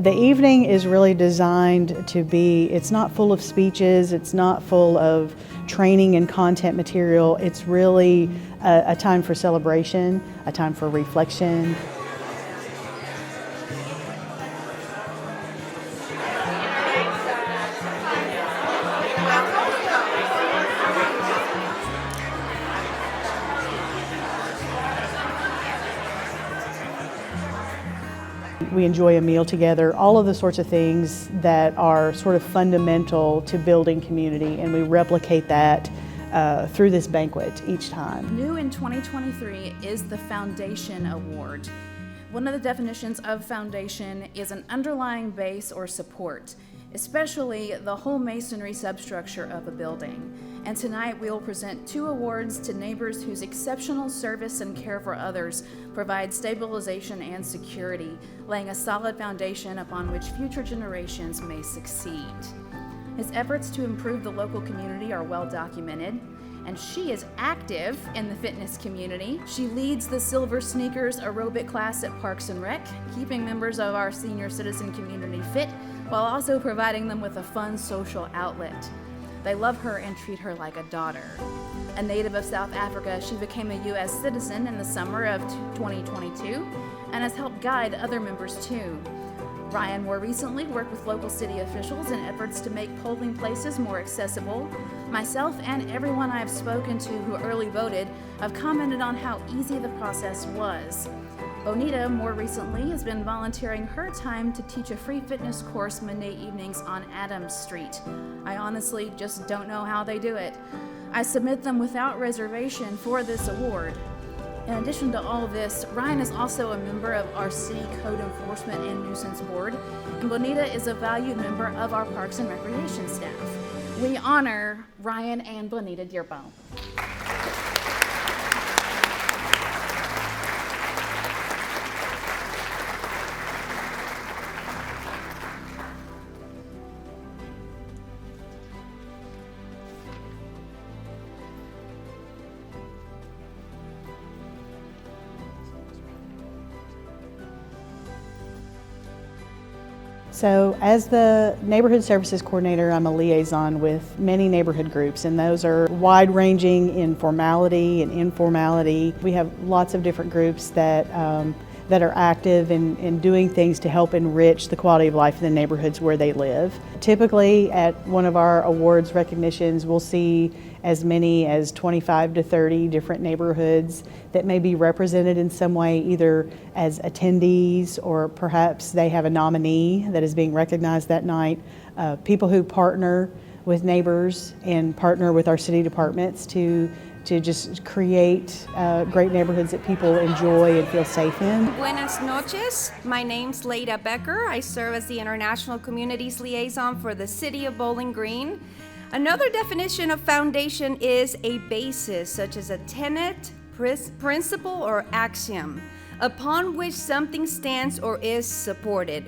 The evening is really designed to be, it's not full of speeches, it's not full of training and content material. It's really a time for celebration, a time for reflection. We enjoy a meal together, all of the sorts of things that are sort of fundamental to building community, and we replicate that through this banquet each time. New in 2023 is the Foundation Award. One of the definitions of foundation is an underlying base or support, especially the whole masonry substructure of a building. And tonight we will present 2 awards to neighbors whose exceptional service and care for others provide stabilization and security, laying a solid foundation upon which future generations may succeed. His efforts to improve the local community are well documented, and she is active in the fitness community. She leads the Silver Sneakers aerobic class at Parks and Rec, keeping members of our senior citizen community fit while also providing them with a fun social outlet. They love her and treat her like a daughter. A native of South Africa, she became a U.S. citizen in the summer of 2022 and has helped guide other members too. Ryan more recently worked with local city officials in efforts to make polling places more accessible. Myself and everyone I have spoken to who early voted have commented on how easy the process was. Bonita more recently has been volunteering her time to teach a free fitness course Monday evenings on Adams Street. I honestly just don't know how they do it. I submit them without reservation for this award. In addition to all of this, Ryan is also a member of our City Code Enforcement and Nuisance Board, and Bonita is a valued member of our Parks and Recreation staff. We honor Ryan and Bonita Dearborn. So as the Neighborhood Services Coordinator, I'm a liaison with many neighborhood groups, and those are wide-ranging in formality and informality. We have lots of different groups that are active in doing things to help enrich the quality of life in the neighborhoods where they live. Typically at one of our awards recognitions, we'll see as many as 25 to 30 different neighborhoods that may be represented in some way, either as attendees or perhaps they have a nominee that is being recognized that night. People who partner with neighbors and partner with our city departments to just create great neighborhoods that people enjoy and feel safe in. Buenas noches. My name's Leda Becker. I serve as the International Communities Liaison for the City of Bowling Green. Another definition of foundation is a basis, such as a tenet, principle, or axiom, upon which something stands or is supported.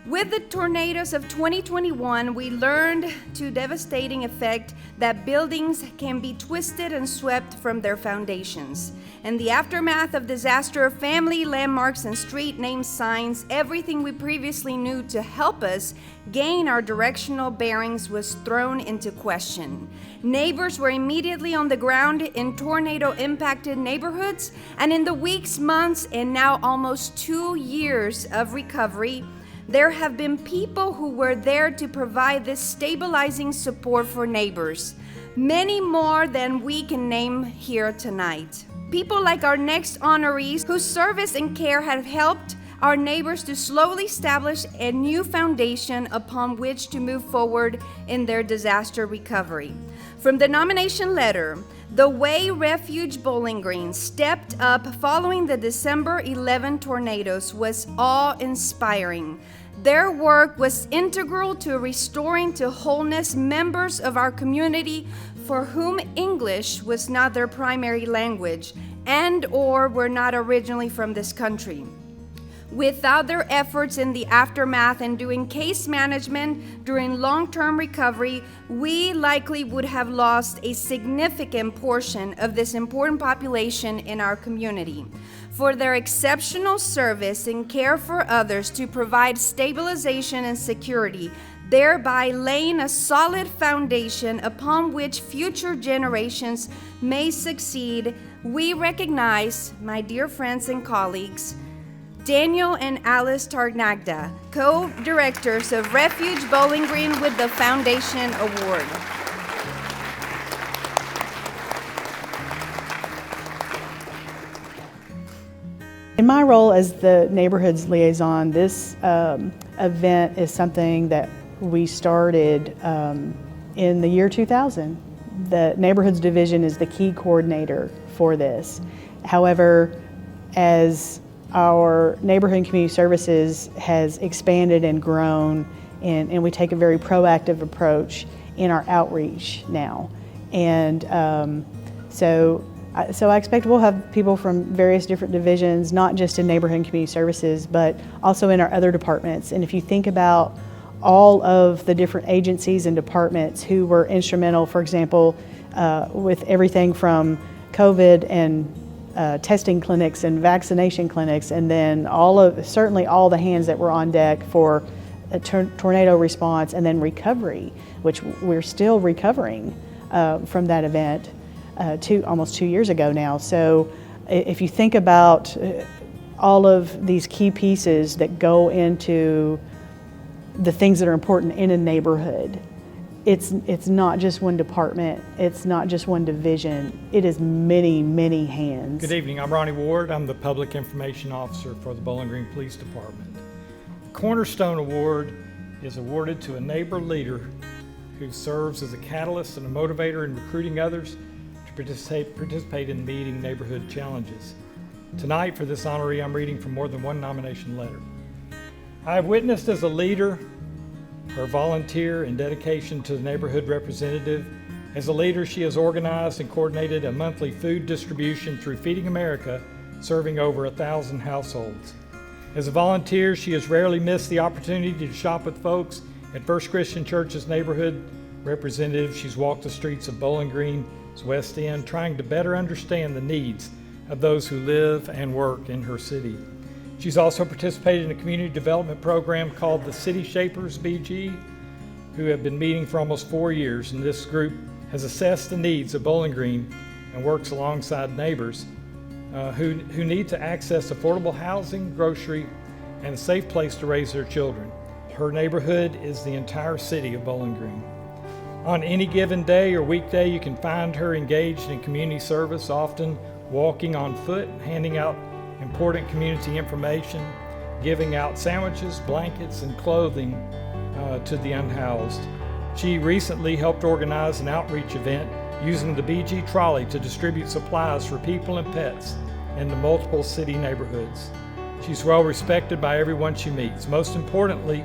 With the tornadoes of 2021, we learned to devastating effect that buildings can be twisted and swept from their foundations. In the aftermath of disaster, family landmarks and street name signs, everything we previously knew to help us gain our directional bearings was thrown into question. Neighbors were immediately on the ground in tornado-impacted neighborhoods, and in the weeks, months, and now almost 2 years of recovery, there have been people who were there to provide this stabilizing support for neighbors, many more than we can name here tonight. People like our next honorees whose service and care have helped our neighbors to slowly establish a new foundation upon which to move forward in their disaster recovery. From the nomination letter, the way Refuge Bowling Green stepped up following the December 11 tornadoes was awe-inspiring. Their work was integral to restoring to wholeness members of our community for whom English was not their primary language and/or were not originally from this country. Without their efforts in the aftermath and doing case management during long-term recovery, we likely would have lost a significant portion of this important population in our community. For their exceptional service and care for others to provide stabilization and security, thereby laying a solid foundation upon which future generations may succeed, we recognize, my dear friends and colleagues, Daniel and Alice Targnagda, co-directors of Refuge Bowling Green, with the Foundation Award. In my role as the neighborhood's liaison, this event is something that we started in the year 2000. The Neighborhoods Division is the key coordinator for this. However, as our neighborhood and community services has expanded and grown, and we take a very proactive approach in our outreach now. And so I expect we'll have people from various different divisions, not just in neighborhood and community services, but also in our other departments. And if you think about all of the different agencies and departments who were instrumental, for example, with everything from COVID and testing clinics and vaccination clinics, and then certainly all the hands that were on deck for a tornado response, and then recovery, which we're still recovering from that event almost 2 years ago now. So if you think about all of these key pieces that go into the things that are important in a neighborhood, it's not just one department, it's not just one division, it is many, many hands. Good evening, I'm Ronnie Ward. I'm the Public Information Officer for the Bowling Green Police Department. The Cornerstone Award is awarded to a neighbor leader who serves as a catalyst and a motivator in recruiting others to participate in meeting neighborhood challenges. Tonight, for this honoree, I'm reading from more than one nomination letter. I have witnessed as a leader her volunteer and dedication to the neighborhood representative. As a leader, she has organized and coordinated a monthly food distribution through Feeding America, serving over 1,000 households. As a volunteer, she has rarely missed the opportunity to shop with folks at First Christian Church's neighborhood representative. She's walked the streets of Bowling Green's West End, trying to better understand the needs of those who live and work in her city. She's also participated in a community development program called the City Shapers BG, who have been meeting for almost 4 years. And this group has assessed the needs of Bowling Green and works alongside neighbors who need to access affordable housing, grocery, and a safe place to raise their children. Her neighborhood is the entire city of Bowling Green. On any given day or weekday, you can find her engaged in community service, often walking on foot, handing out important community information, giving out sandwiches, blankets, and clothing to the unhoused. She recently helped organize an outreach event using the BG trolley to distribute supplies for people and pets in the multiple city neighborhoods. She's well respected by everyone she meets. Most importantly,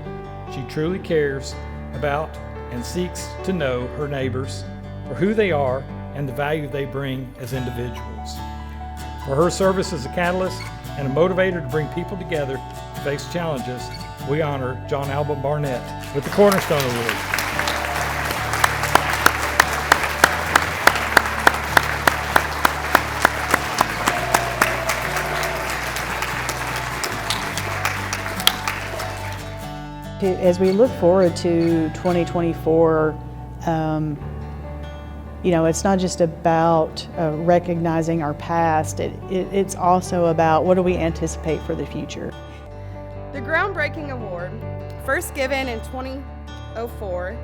she truly cares about and seeks to know her neighbors for who they are and the value they bring as individuals. For her service as a catalyst and a motivator to bring people together to face challenges, we honor John Alba Barnett with the Cornerstone Award. As we look forward to 2024, it's not just about recognizing our past, it's also about what do we anticipate for the future. The Groundbreaking Award, first given in 2004,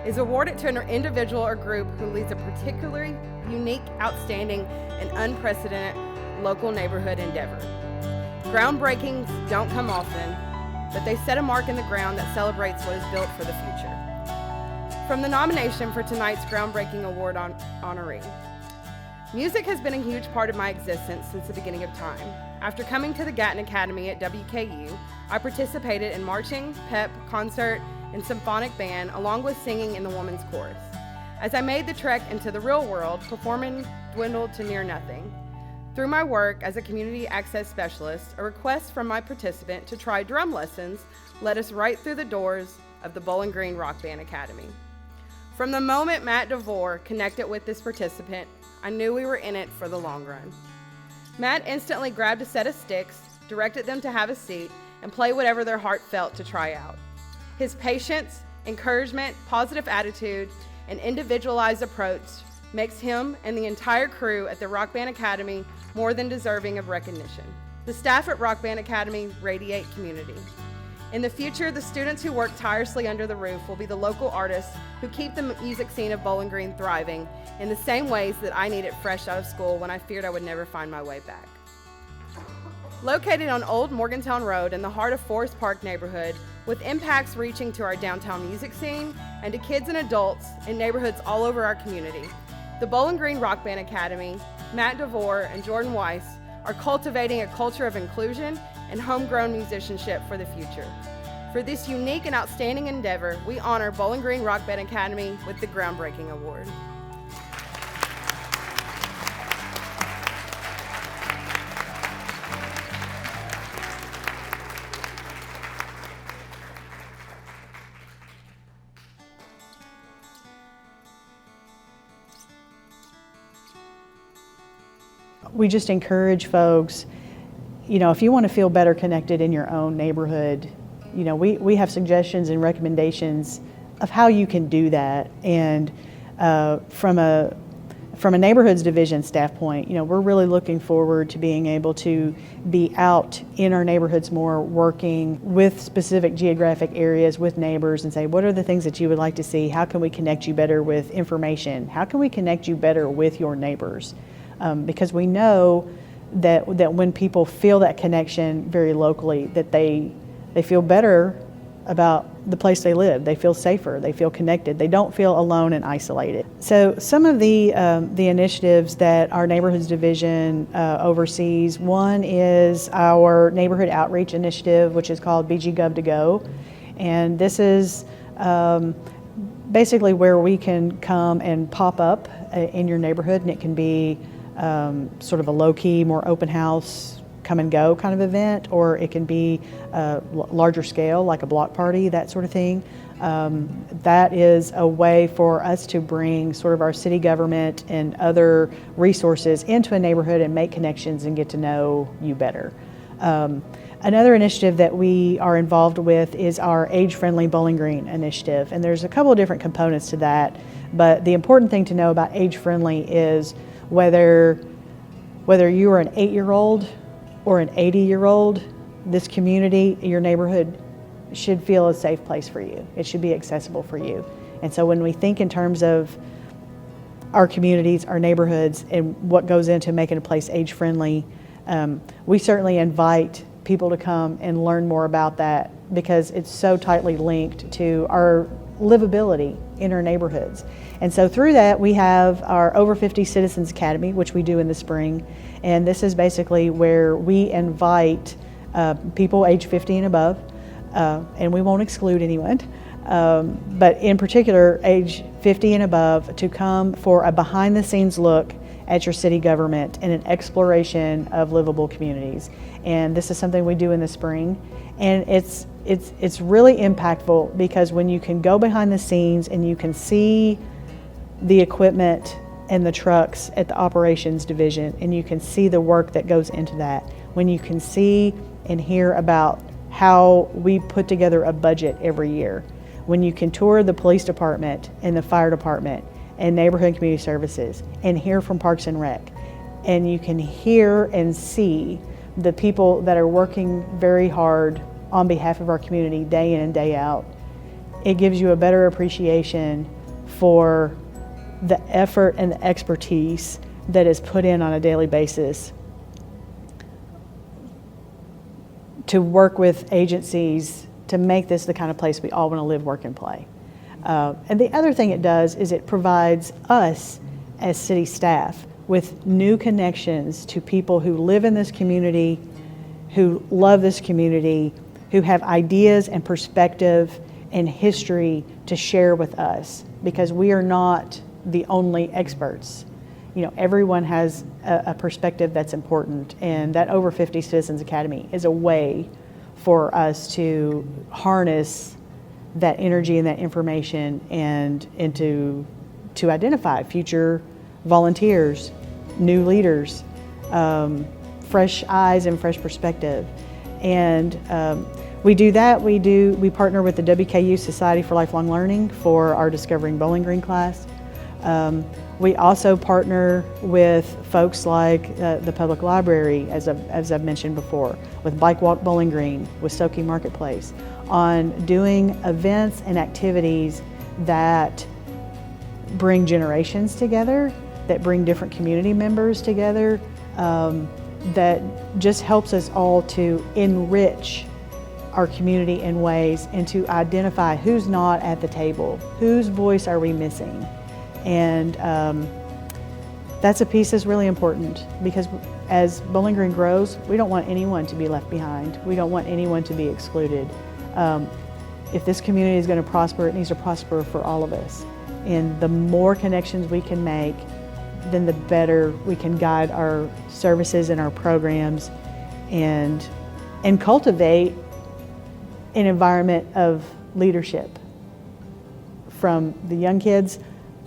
is awarded to an individual or group who leads a particularly unique, outstanding, and unprecedented local neighborhood endeavor. Groundbreakings don't come often, but they set a mark in the ground that celebrates what is built for the future. From the nomination for tonight's Groundbreaking Award honoree. Music has been a huge part of my existence since the beginning of time. After coming to the Gatton Academy at WKU, I participated in marching, pep, concert, and symphonic band, along with singing in the women's chorus. As I made the trek into the real world, performing dwindled to near nothing. Through my work as a community access specialist, a request from my participant to try drum lessons led us right through the doors of the Bowling Green Rock Band Academy. From the moment Matt DeVore connected with this participant, I knew we were in it for the long run. Matt instantly grabbed a set of sticks, directed them to have a seat, and play whatever their heart felt to try out. His patience, encouragement, positive attitude, and individualized approach makes him and the entire crew at the Rock Band Academy more than deserving of recognition. The staff at Rock Band Academy radiate community. In the future, the students who work tirelessly under the roof will be the local artists who keep the music scene of Bowling Green thriving in the same ways that I needed fresh out of school when I feared I would never find my way back. Located on Old Morgantown Road in the heart of Forest Park neighborhood, with impacts reaching to our downtown music scene and to kids and adults in neighborhoods all over our community, the Bowling Green Rock Band Academy, Matt DeVore and Jordan Weiss are cultivating a culture of inclusion and homegrown musicianship for the future. For this unique and outstanding endeavor, we honor Bowling Green Rock Band Academy with the Groundbreaking Award. We just encourage folks, if you want to feel better connected in your own neighborhood, we have suggestions and recommendations of how you can do that. And from a neighborhoods division staff point, we're really looking forward to being able to be out in our neighborhoods more, working with specific geographic areas with neighbors and say, what are the things that you would like to see? How can we connect you better with information? How can we connect you better with your neighbors? Because we know that when people feel that connection very locally, that they feel better about the place they live. They feel safer. They feel connected. They don't feel alone and isolated. So some of the initiatives that our neighborhoods division oversees, one is our neighborhood outreach initiative, which is called BG Gov to Go, and this is basically where we can come and pop up in your neighborhood, and it can be sort of a low-key, more open house, come and go kind of event, or it can be larger scale, like a block party, that sort of thing. That is a way for us to bring sort of our city government and other resources into a neighborhood and make connections and get to know you better. Another initiative that we are involved with is our age-friendly Bowling Green initiative, and there's a couple of different components to that, but the important thing to know about age-friendly is whether you are an 8-year-old or an 80-year-old, this community, your neighborhood should feel a safe place for you. It should be accessible for you. And so when we think in terms of our communities, our neighborhoods, and what goes into making a place age-friendly, we certainly invite people to come and learn more about that because it's so tightly linked to our livability in our neighborhoods. And so through that, we have our Over 50 Citizens Academy, which we do in the spring. And this is basically where we invite people age 50 and above, and we won't exclude anyone, but in particular, age 50 and above, to come for a behind-the-scenes look at your city government and an exploration of livable communities. And this is something we do in the spring. And it's really impactful because when you can go behind the scenes and you can see the equipment and the trucks at the operations division, and you can see the work that goes into that, when you can see and hear about how we put together a budget every year, when you can tour the police department and the fire department and neighborhood and community services and hear from Parks and Rec, and you can hear and see the people that are working very hard on behalf of our community day in and day out, it gives you a better appreciation for the effort and the expertise that is put in on a daily basis to work with agencies to make this the kind of place we all want to live, work, and play. And the other thing it does is it provides us as city staff with new connections to people who live in this community, who love this community, who have ideas and perspective and history to share with us, because we are not the only experts. everyone has a perspective that's important, and that Over 50 Citizens Academy is a way for us to harness that energy and that information and to identify future volunteers, new leaders, fresh eyes and fresh perspective. And we do that. We partner with the WKU Society for Lifelong Learning for our Discovering Bowling Green class. We also partner with folks like the public library, as I've mentioned before, with Bike Walk Bowling Green, with Stokey Marketplace, on doing events and activities that bring generations together, that bring different community members together, that just helps us all to enrich our community in ways and to identify who's not at the table, whose voice are we missing. And that's a piece that's really important, because as Bowling Green grows, we don't want anyone to be left behind. We don't want anyone to be excluded. If this community is going to prosper, it needs to prosper for all of us. And the more connections we can make, then the better we can guide our services and our programs and cultivate an environment of leadership, from the young kids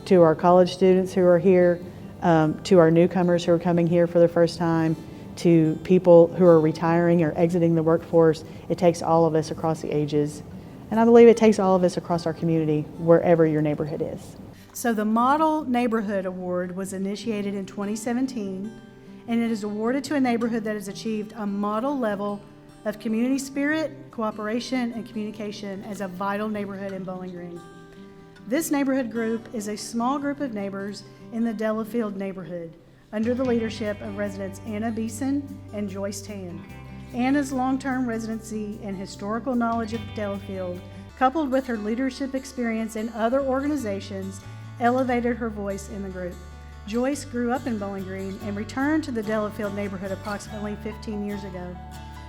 to our college students who are here, to our newcomers who are coming here for the first time, to people who are retiring or exiting the workforce. It takes all of us across the ages. And I believe it takes all of us across our community, wherever your neighborhood is. So the Model Neighborhood Award was initiated in 2017, and it is awarded to a neighborhood that has achieved a model level of community spirit, cooperation, and communication as a vital neighborhood in Bowling Green. This neighborhood group is a small group of neighbors in the Delafield neighborhood under the leadership of residents Anna Beeson and Joyce Tan. Anna's long-term residency and historical knowledge of Delafield, coupled with her leadership experience in other organizations, elevated her voice in the group. Joyce grew up in Bowling Green and returned to the Delafield neighborhood approximately 15 years ago.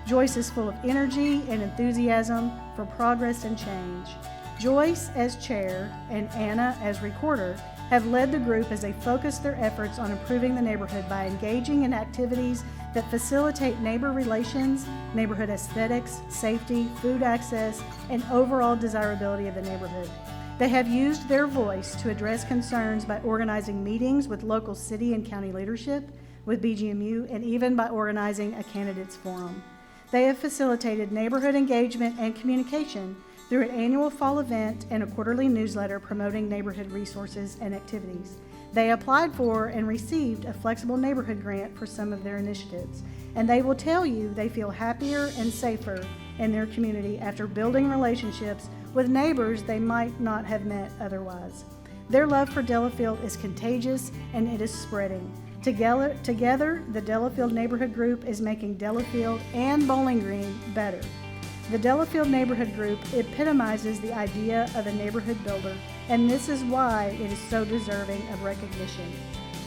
Joyce is full of energy and enthusiasm for progress and change. Joyce, as chair, and Anna, as recorder, have led the group as they focus their efforts on improving the neighborhood by engaging in activities that facilitate neighbor relations, neighborhood aesthetics, safety, food access, and overall desirability of the neighborhood. They have used their voice to address concerns by organizing meetings with local city and county leadership, with BGMU, and even by organizing a candidates forum. They have facilitated neighborhood engagement and communication through an annual fall event and a quarterly newsletter promoting neighborhood resources and activities. They applied for and received a flexible neighborhood grant for some of their initiatives, and they will tell you they feel happier and safer in their community after building relationships with neighbors they might not have met otherwise. Their love for Delafield is contagious, and it is spreading. Together, the Delafield Neighborhood Group is making Delafield and Bowling Green better. The Delafield Neighborhood Group epitomizes the idea of a neighborhood builder, and this is why it is so deserving of recognition.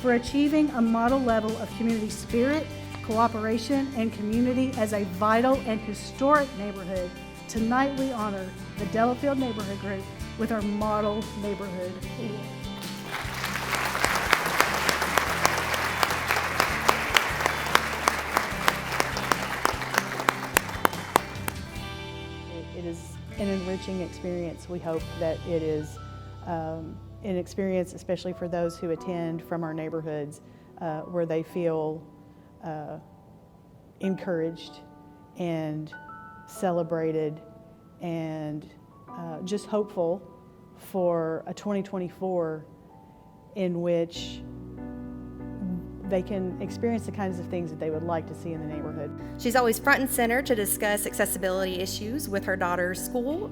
For achieving a model level of community spirit, cooperation, and community as a vital and historic neighborhood, tonight we honor the Delafield Neighborhood Group with our Model Neighborhood Award. It is an enriching experience. We hope that it is an experience, especially for those who attend from our neighborhoods, where they feel encouraged and celebrated and just hopeful for a 2024 in which they can experience the kinds of things that they would like to see in the neighborhood. She's always front and center to discuss accessibility issues with her daughter's school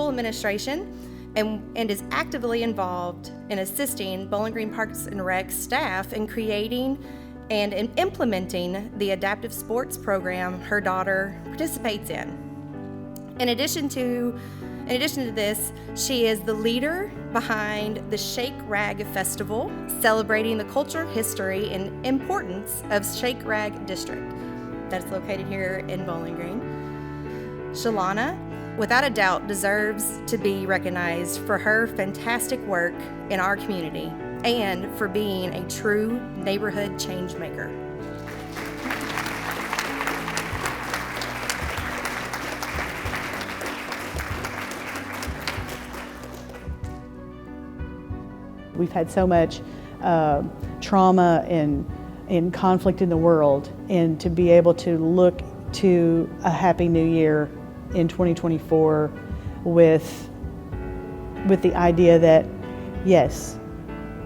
administration, and is actively involved in assisting Bowling Green Parks and Rec staff in creating and in implementing the adaptive sports program her daughter participates in. In addition to this, she is the leader behind the Shake Rag Festival, celebrating the culture, history, and importance of Shake Rag District that's located here in Bowling Green. Shalana, without a doubt, deserves to be recognized for her fantastic work in our community and for being a true neighborhood change maker. We've had so much trauma and conflict in the world, and to be able to look to a happy new year in 2024 with the idea that, yes,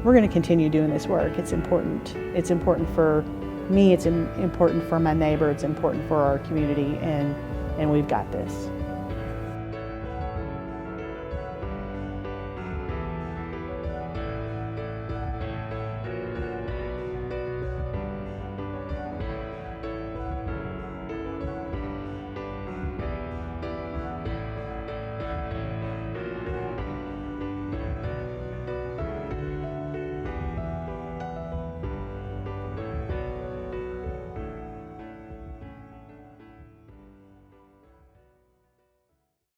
we're going to continue doing this work. It's important. It's important for me, it's important for my neighbor, it's important for our community, and we've got this.